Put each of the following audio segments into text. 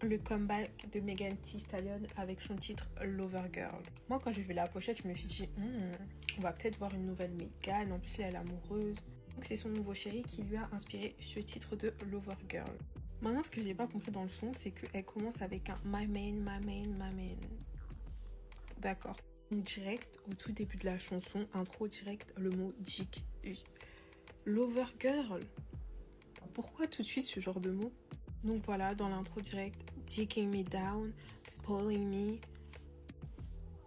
le comeback de Megan Thee Stallion avec son titre Lover Girl. Moi, quand j'ai vu la pochette, je me suis dit, on va peut-être voir une nouvelle Megan. En plus, elle est amoureuse. Donc, c'est son nouveau chéri qui lui a inspiré ce titre de Lover Girl. Maintenant, ce que j'ai pas compris dans le son, c'est qu'elle commence avec un my man, my man, my man. D'accord. Direct, au tout début de la chanson, intro direct, le mot dick. Lover Girl. Pourquoi tout de suite ce genre de mots? Donc voilà, dans l'intro direct, dicking me down, spoiling me.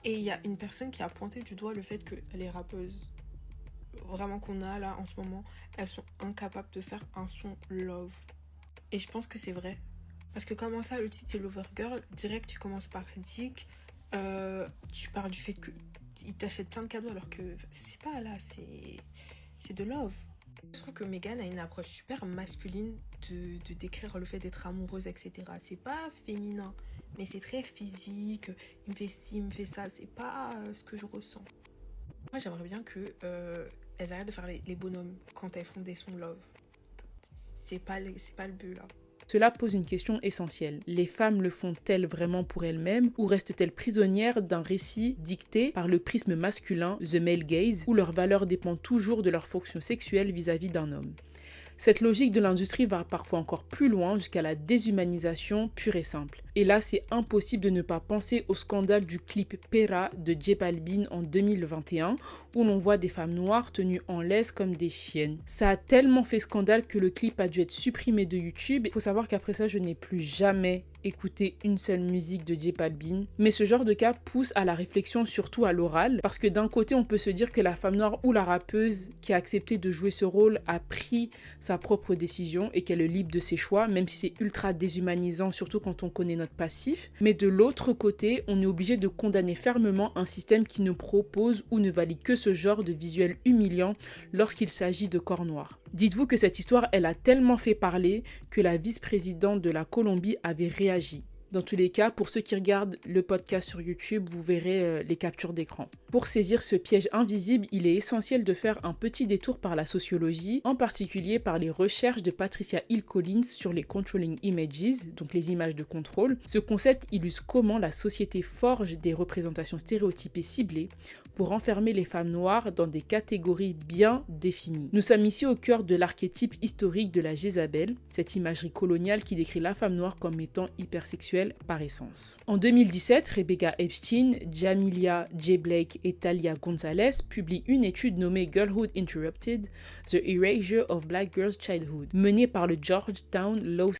Et il y a une personne qui a pointé du doigt le fait que les rappeuses vraiment qu'on a là en ce moment, elles sont incapables de faire un son love. Et je pense que c'est vrai. Parce que comment ça, le titre c'est Lover Girl, direct tu commences par dick, tu parles du fait qu'il t'achète plein de cadeaux alors que c'est pas là, c'est de love. Je trouve que Megan a une approche super masculine de décrire le fait d'être amoureuse, etc. C'est pas féminin, mais c'est très physique. Il me fait ci, il me fait ça. C'est pas ce que je ressens. Moi, j'aimerais bien que elles arrêtent de faire les bonhommes quand elles font des sons love. C'est pas le but là. Cela pose une question essentielle. Les femmes le font-elles vraiment pour elles-mêmes ou restent-elles prisonnières d'un récit dicté par le prisme masculin, the male gaze, où leur valeur dépend toujours de leur fonction sexuelle vis-à-vis d'un homme? Cette logique de l'industrie va parfois encore plus loin jusqu'à la déshumanisation pure et simple. Et là, c'est impossible de ne pas penser au scandale du clip Pera de J Balvin en 2021, où l'on voit des femmes noires tenues en laisse comme des chiennes. Ça a tellement fait scandale que le clip a dû être supprimé de YouTube. Il faut savoir qu'après ça, je n'ai plus jamais écouté une seule musique de J Balvin. Mais ce genre de cas pousse à la réflexion, surtout à l'oral, parce que d'un côté, on peut se dire que la femme noire ou la rappeuse qui a accepté de jouer ce rôle a pris sa propre décision et qu'elle est libre de ses choix, même si c'est ultra déshumanisant, surtout quand on connaît notre passif. Mais de l'autre côté, on est obligé de condamner fermement un système qui ne propose ou ne valide que ce genre de visuel humiliant lorsqu'il s'agit de corps noirs. Dites-vous que cette histoire, elle a tellement fait parler que la vice-présidente de la Colombie avait réagi. Dans tous les cas, pour ceux qui regardent le podcast sur YouTube, vous verrez les captures d'écran. Pour saisir ce piège invisible, il est essentiel de faire un petit détour par la sociologie, en particulier par les recherches de Patricia Hill Collins sur les controlling images, donc les images de contrôle. Ce concept illustre comment la société forge des représentations stéréotypées ciblées pour enfermer les femmes noires dans des catégories bien définies. Nous sommes ici au cœur de l'archétype historique de la Jézabel, cette imagerie coloniale qui décrit la femme noire comme étant hypersexuelle par essence. En 2017, Rebecca Epstein, Jamilia J. Blake et Talia Gonzalez publient une étude nommée Girlhood Interrupted, The Erasure of Black Girls' Childhood, menée par le Georgetown Law